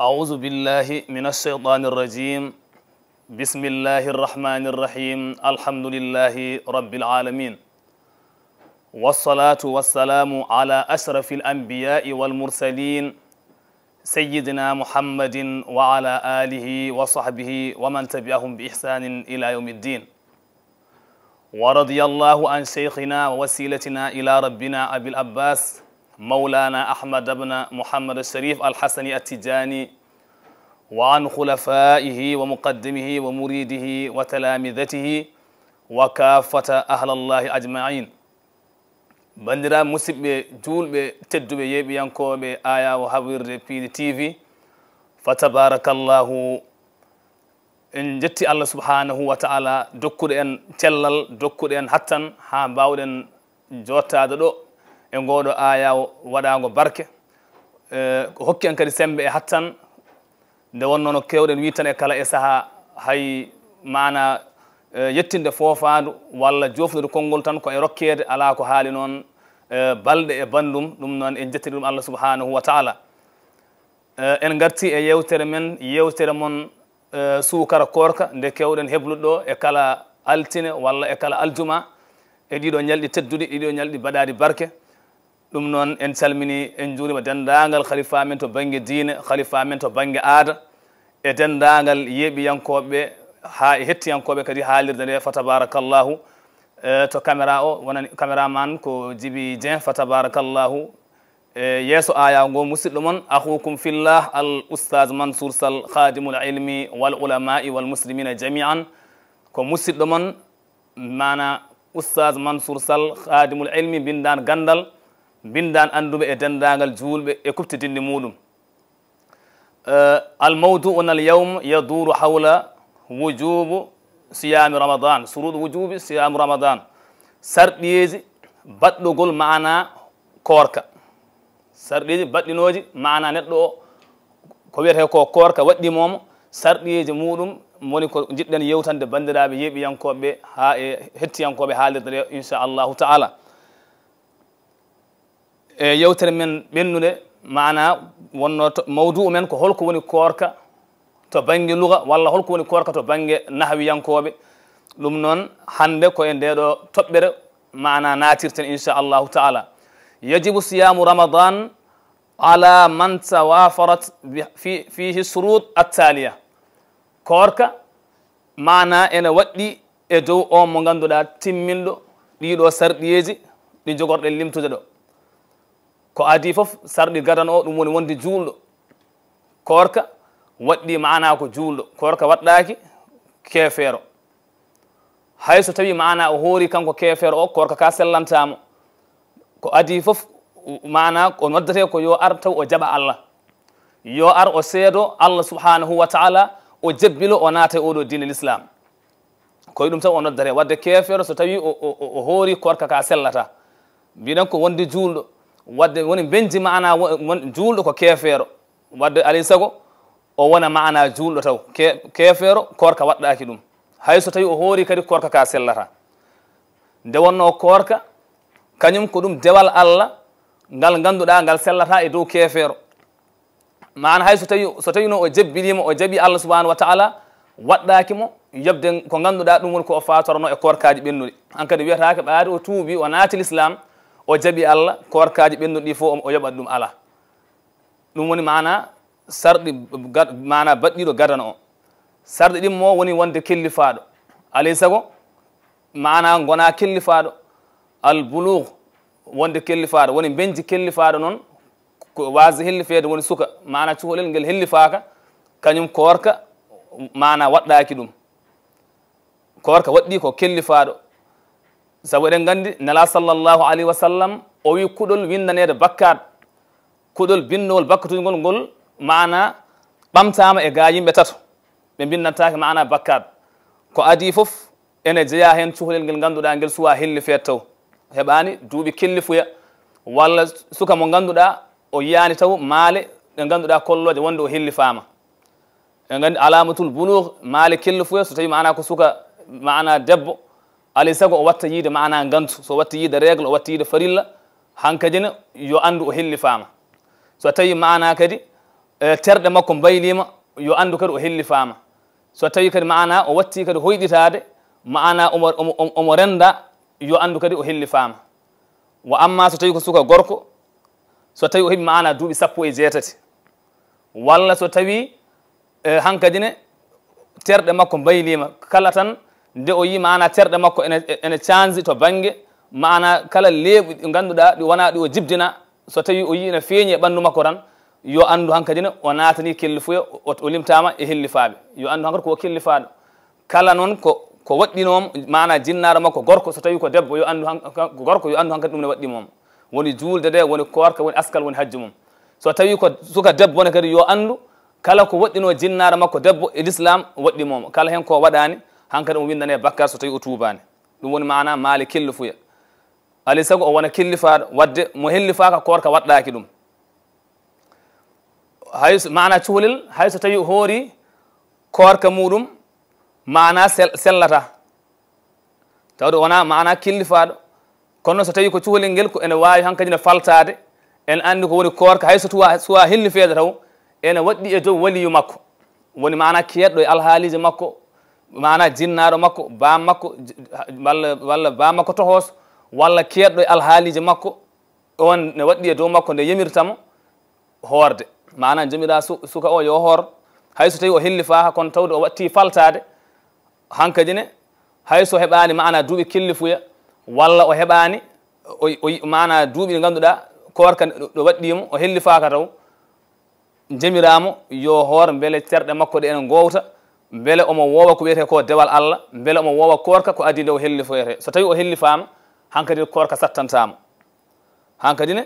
أعوذ بالله من الشيطان الرجيم بسم الله الرحمن الرحيم الحمد لله رب العالمين والصلاة والسلام على أشرف الأنبياء والمرسلين سيدنا محمد وعلى آله وصحبه ومن تبعهم بإحسان إلى يوم الدين ورضي الله عن شيخنا ووسيلتنا إلى ربنا أبي العباس مولانا أحمد بن محمد الشريف الحسني التجاني وعن خلفائه ومقدمه ومريده وتلامذته وكافة أهل الله أجمعين بندرا مسب جول بتدب يبيانكو بآية وحبير في تي في فتبارك الله إن جتي الله سبحانه وتعالى دكور أن تلل دكور أن حتى ها باودن جوتا دو en goɗo aya waɗago barke hokki en kadi sembe e hattan nde wonno no kewɗen witan e kala e saaha hay mana yettinde fofandu walla jofnude konngol tan ko e rokkede ala ko haali noon balɗe e bandum ɗum noon en jettiri ɗum Allah subhanahu wa taala en garti e yewtere men yewtere mon suukara korka nde kewɗen hebluɗo e kala altine walla e kala aljuma e ɗiɗo ñalɗi tedduɗi ɗiɗo ñalɗi baɗaɗi barke ɗum noon en calmini en juurima dendagal khalifa men to banggue diine khalifa men to banggue aada e dendagal yeeɓiyankoɓe ha e hettiyankoɓe kadi haalirde nde fa tabarakallahu to caméra o wonani caméraman ko Djiby Dieng fa tabarakallahu yeeso aya ngo musidɗo moon akhukum fillah al oustaz Mansour Sall khadimul ilmi wal ulamai wal muslimina jami'an ko musidɗo moon mana oustaz Mansour Sall khadimul ilmi bindan gandal bindan anduɓe e dendagal julɓe e kuftidinde muɗum almawdu'una alyawm yaduru hawla wujubu siyami ramadan suruɗu wujubi siyamu ramadan sarɗiyeji baɗɗugol mana korka sarɗiyeji baɗɗinoji mana neɗɗo o ko wiyete ko korka waɗɗimomo sarɗiyeji muɗum woni ko jiɗɗen yewtande bandiraɓe yeeɓiyankoɓe ha e hettiyankoɓe haalirde nde inchallahu taala e yewtere men ɓennude mana wonno mawdu men ko holko woni korka to banggue luga walla holko woni korka to banggue nahwiyankoɓe ɗum noon hande ko e ndeɗo toɓɓere mana natirten inchallahu taala yajibu siyamu ramadan ala man tawafarat fihi shurut attaliya korka mana ene waɗɗi e dow on mo ganduɗa timminɗo ɗiɗo sarɗiyeji ɗi jogorɗen limtude ɗo ko adi fof sarɗi gadan o ɗum woni wonde juulɗo korka waɗɗi mana ko juulɗo korka waɗɗaki kefeero hay so tawi mana o hoori kanko kefeero o korka ka sellantamo ko adi fof mana ko noddate ko yo ar taw o jaɓa Allah yo ar o seedo Allah subhanahu wa taala o jebbilo o naata oɗo diine l'islam koye ɗum taw o noddate wadde kefeero so tawi o hoori korka ka sellata mbiɗen ko wonde juulɗo wadde woni benji mana juulɗo ko kefeero wadde alay sago o wona mana juulɗo taw kefeero korka waɗɗaki ɗum hay so tawi o hoori kadi korka ka sellata nde wonno korka kañum ko ɗum dewal Allah ngal ganduɗa ngal sellata e dow kefeero mana hay so tawi no o jebbilima o jaaɓi Allah subhanahu wa taala waɗɗaki mo yobde ko ganduɗa ɗum woni ko o fatorno e korkaji ɓennuɗi an kadi wiyatake ɓaade o tuubi o naati l'islam o jaaɓi Allah korkaji ɓennuɗi fof o yoɓat ɗum ala ɗum woni mana sarɗi mana baɗɗiɗo gadana o sarɗi ɗin mo woni wonde kellifaɗo alay sago mana gona kellifaɗo al boulugh wonde kellifaɗo woni benji kellifaɗo noon ko wasde hellifede woni suka mana cuholel ngel hellifaka kañum korka mana waɗɗaki ɗum korka waɗɗi ko kellifaɗo sabu eɗen gandi nela sallllahu alayhi wa sallam o wi kuɗol windanede bakkat kuɗol binnowol bakkatugol ngol mana ɓamtama e ga yimɓe tato ɓe binnantake mana bakkat ko adi foof ene jeeya hen cukalel ngel ganduɗa ngel suwa hellifede taw heɓani duuɓi kellifuya walla suka mo ganduɗa o yiyani taw maale ɗe ganduɗa kolloje wonde o hellifama en gandi alamatul boulugh maale kellifuya so tawi mana ko suka mana debbo alay sago o watta yiide mana gantu so watta yiide règle o watta yiide farilla hankadine yo andu o hellifama so tawi mana kadi terɗe makko mbaylima yo andu kadi o hellifama so tawi kadi maana o watti kadi hoyɗitade maana omo renda yo andu kadi o hellifama wa amma so tawi ko suka gorko so tawi o heeɓi maana duuɓi 16 walla so tawi hankadine terɗe makko mbaylima kala tan nde o yi maana terɗe makko ene change to banggue maana kala leeɓi ɗi ganduɗa ɗi wona ɗi o jibdina so tawi o yi ene feeñi e ɓandu makko tan yo andu hankadine o natani kellifuya o limtama e hellifaɓe yo andu hankadi ko kellifaɗo kala noon ko waɗɗinom mana jinnaɗo makko gorko so tawi ko debbo yo andu gorko yo andu hankadi ɗum ne waɗɗimom woni juulde de woni korka woni askal woni hajju mum so tawi ko suka debbo ne kadi yo andu kala ko waɗɗino jinnaɗo makko debbo e l'islam waɗɗimom kala hen ko waɗani hankadi omo windane bakkar so tawi o tubani ɗum woni mana maali kellifuya alay saago o wona kellifaɗo wadde mo hellifaka korka waɗɗaki ɗum hayso mana cuhlel hayso tawi hoori korka muɗum mana sellata tawde wona mana kellifaɗo kono so tawi ko cuhlel ngel ko ene wawi hankadine faltade en andi ko woni korka hayso suwa hellifede taw ene waɗɗi e dow waliyu makko woni mana keɗɗo e alhaaliji makko mana jinnaɗo makko bam makko walla bam makko tohos walla keɗɗo e alhaaliji makko on ne waɗɗi e dow makko nde yamirtamo hoorde mana jomira suka o yo hoor hayso tawi o hellifaka kono tawde o watti faltade hankadine hayso heɓani mana duuɓi kellifuya walla o heɓani mana duuɓi ɗi ganduɗa korka ɗo waɗɗimo o hellifaka taw jamiramo yo hoor beele terɗe makko ɗe ene gowta beele omo woowa ko wiyete ko dewal Allah beele omo woowa korka ko adi nde o hellifoyete so tawi o hellifama hankadi korka sattantamo hankadine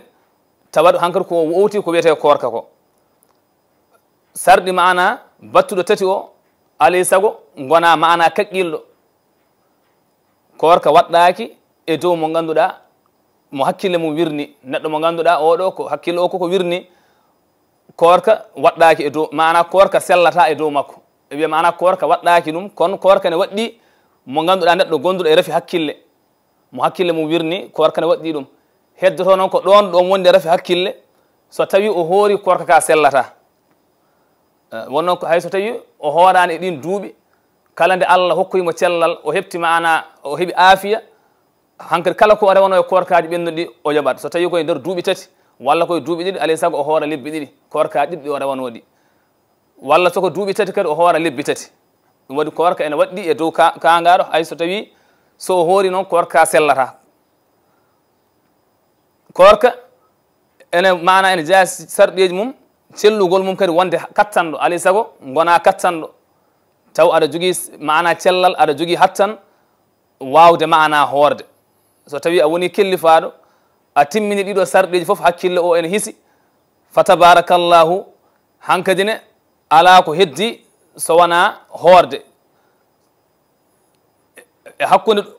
tawat hankadi ko wowti ko wiyete korka ko sarɗi mana battuɗo tati o alay saago gona mana kaqqilɗo korka waɗɗaki e dow mo ganduɗa mo hakkille mum wirni neɗɗo mo ganduɗa oɗo ko hakkille o koko wirni korka waɗɗaki e dow mana korka sellata e dow makko e wiya mana korka waɗɗaki ɗum kono korka ne waɗɗi mo ganduɗa neɗɗo gonduɗo e rafi hakkille mo hakkille mum wirni korka ne waɗɗi ɗum heddoto noon ko ɗon ɗon wonde rafi hakkille so tawi o hoori korka ka sellata wonnoon ko hayso tawi o hoorani e ɗin duuɓi kala nde Allah hokkuyimo cellal o heɓti mana o heeɓi aafiya hankkadi kala ko rewano e korkaji ɓennuɗi o yoɓat so tawi koye nder duuɓi tati walla koye duuɓi ɗiɗi alay saago o hoora lebbi ɗiɗi korkaji ɗiɗɗi o rewanoɗi walla soko duuɓi tati kadi o hoora lebbi tati ɗum waɗi korka ene waɗɗi e dow kangaɗo hayso tawi so o hoori noon korka sellata korka ene mana ene jeeya sarɗeji mum cellugol mum kadi wonde kattanɗo alay saago gona kattanɗo taw aɗa jogui mana cellal aɗa jogui hattan wawde mana hoorde so tawi a woni kellifaɗo a timmini ɗiɗo sarɗeji foof hakkille o ene hiisi fa tabarakallahu hankadine ala ko heddi so wona hoorde e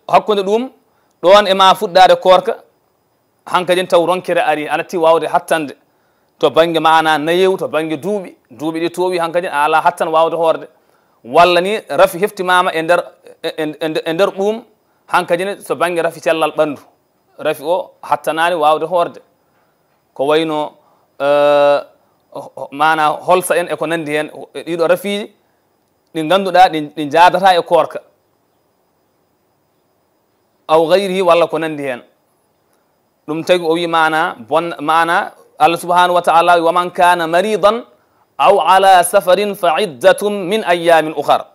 hakkude ɗum ɗon ema fuɗɗade korka hankadine taw ronkere ari a natti wawde hattande to banggue mana nayewu to banggue duuɓi ɗi towi hankadine a ala hattan wawde hoorde walla ni rafi heftimama e nder ɗum hankadine so banggue rafi cellal ɓandu rafi o hattanani wawde hoorde ko wayno mana holsa en eko nandi hen ɗiɗo rafiji ɗi ganduɗa ɗi jadata e korka aw gayrihi walla ko nandi hen ɗum tagi o wi mana Allah subhanahu wa ta'ala wa man kana maridan aw ala safarin fa iddatun min ayamin ukhar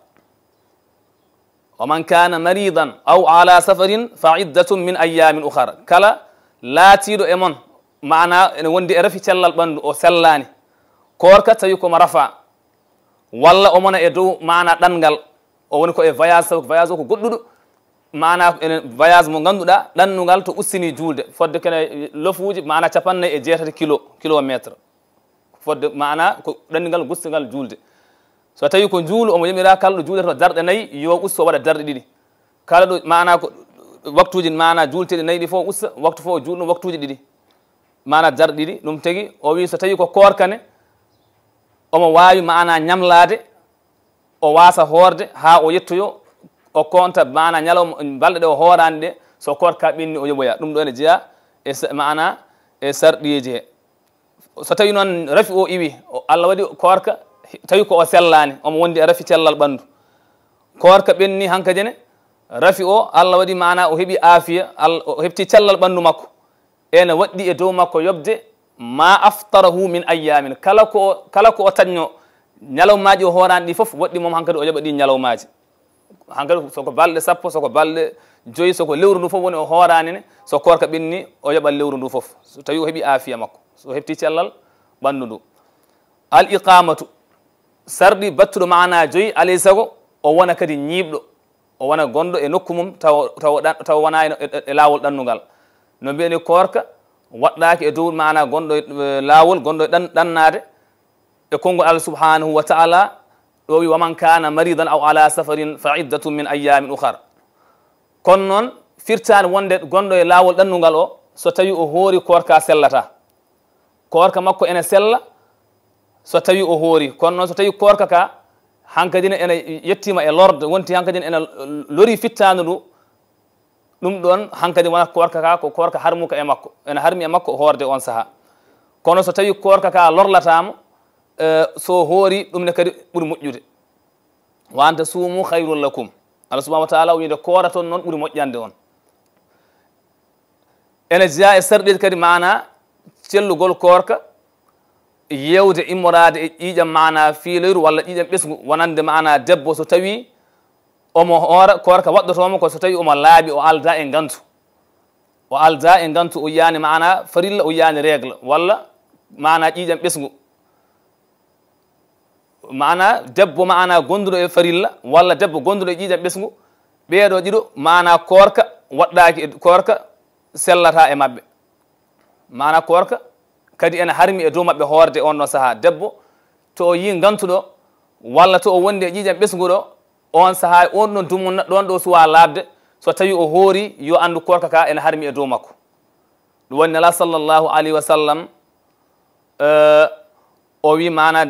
wa man kana maridan aw ala safarin fa iddatun min ayamin ukhar kala laatiɗo e mon mana ene wondi e rafi cellal ɓandu o sellani korka tawi komo rafa walla o mona e dow mana ɗanngal o woni ko e voyage o ko goɗɗuɗo mana ene voyage mo ganduɗa ɗannungal to ustini julde fodde kene lofuji mana 96 kilométre fodde mana ko ɗannungal gustingal julde so tawi ko juulu omo yamira kala ɗo juulata darɗe 4 yo usto waɗa darɗe 2 kala ɗo mana ko waktuji mana julteɗe 4 ɗi fof usta waktu fof julɗo waktuji 2 mana darɗe 2 ɗum tagi o wi so tawi ko korkane omo wawi mana ñamlade o wasa hoorde ha o yettoyo o konta mana ñalawma balɗe ɗe o hoorani ɗe so korka ɓenni o yoɓoya ɗum ɗo ene jeeya e mana e sarɗiji he so tawi noon rafi o iwi Allah waɗi korka tawi ko o sellani omo wondi e rafi cellal ɓandu korka ɓenni hankadi ne rafi o Allah waɗi mana o heeɓi aafiya o heɓti cellal ɓandu makko ene waɗɗi e dow makko yobde ma aftarahu min ayamin kala ko o tañno ñalawmaji o horani ɗi foof waɗɗi moom hankadi o yoɓa ɗi ñalawmaji hankadi soko balɗe sappo soko balɗe joyi soko lewru ndu foof woni o horani ne so korka ɓenni o yoɓat lewru ndu foof so tawi o heeɓi aafiya makko so heɓti cellal ɓandu ndu al iqamatu sarɗi battuɗo mana joyi alay sago o wona kadi ñiiɓɗo o wona gonɗo e nokku mum taw wona e lawol ɗannungal no mbiyani korka waɗɗaki e dow mana gonɗo e lawol gonɗo e ɗannade e konngol Allah subhanahu wa taala ɗo wi waman kana maridan aw ala safarin fa iddatum min ayamin ukhar kono noon firtani wonde gonɗo e lawol ɗannungal o so tawi o hoori korka sellata korka makko ene sella so tawi o hoori kono noon so tawi korka ka hankadine ene yettima e lorde wonti hankadine ene lori fittanu ndu ɗum ɗon hankadi wona korka ka ko korka harmuka e makko ene harmi e makko hoorde on saaha kono so tawi korka ka lorlatamo so hoori ɗum ne kadi ɓuuri moƴƴude wa anta suumu hayrun lakum Allah subahanahu wa taala winde koora toon noon ɓuuri moƴƴande on ene jeeya e sarɗeji kadi mana cellugol korka yewde immorade e ƴiiƴam mana fiiloyru walla ƴiiƴam ɓesgu wonande mana debbo so tawi omo hoora korka waɗɗotomo ko so tawi omo laaɓi o alda e ngantu o yiyani mana farilla o yiyani règle walla mana ƴiiƴam ɓesgu mana debbo mana gonduɗo e farilla walla debbo gonduɗo e ƴiiƴam ɓesgu ɓeeɗo ɗiɗo mana korka waɗɗaki e korka sellata e mabɓe mana korka kadi ene harmi e dow mabɓe hoorde on ɗo saaha debbo to o yi gantuɗo walla to o wondi e ƴiiƴam ɓesgu ɗo on saaha on ɗon dumunna ɗon ɗo suwa laabde so tawi o hoori yo andu korka ka ene harmi e dow makko ɗum woni nela sallllahu alayhi wa sallam o wi mana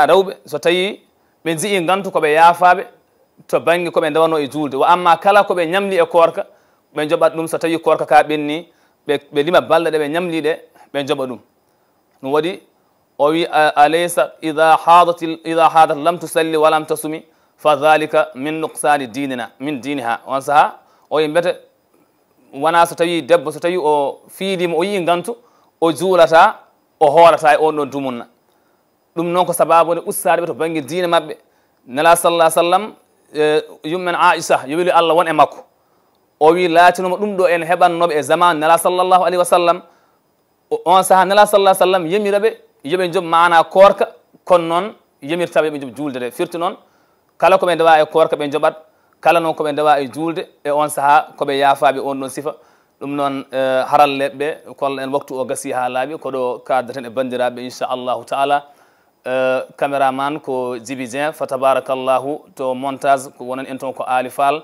rewɓe so tawi ɓe jii gantu koɓe yaafaɓe to banggue koɓe ndewano e julde wa amma kala koɓe ñamli e korka ɓe joɓat ɗum so tawi korka ka ɓenni ɓe lima balɗe ɗe ɓe ñamli ɗe ɓe joɓa ɗum ɗum waɗi o wi alaysa ida hadat lam tusalli walam tasumi fa dhalika min nuqsani min diniha on saaha o wi mbete wona so tawi debbo so tawi o fiilima o yii gantu o juulata o hoorata e on ɗon dumunna ɗum noon ko sababude ustade ɓe to banggue diine mabɓe nela sallah sallam yummen aicha yo weli Allah won e makko o wi laatinoma ɗum ɗo en heɓannoɓe e zaman nela sallllahu alayhi wa sallam on saaha nela sallah sallam yemiraɓe yoɓe job mana korka kono noon yemirtaɓe ɓe job julde de firti noon kala koɓe ndewa e korka ɓe joɓat kala noon koɓe ndewa e julde e on saaha koɓe yaafaɓe on ɗon sifa ɗum noon haralleɓe kolla en waktu o gasi ha laaɓi koɗo kaddaten e bandiraɓe inchallahu taala caméraman ko Djiby Dieng fa tabarakallahu to montage ko wonan en toon ko Ali Fall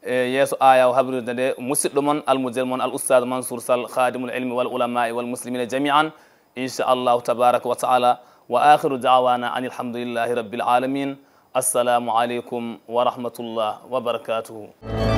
yeeso aya o habrirde nde musidɗo moon almudel moon al oustad Mansour Sall khadimul ilmi wal ulamai wal muslimina jami'an inchallahu tabaraka wa taala wa akhiru da'wana an alhamdulillahi rabbil alamin assalamu aleykum wa rahmatullah wa barakatuhu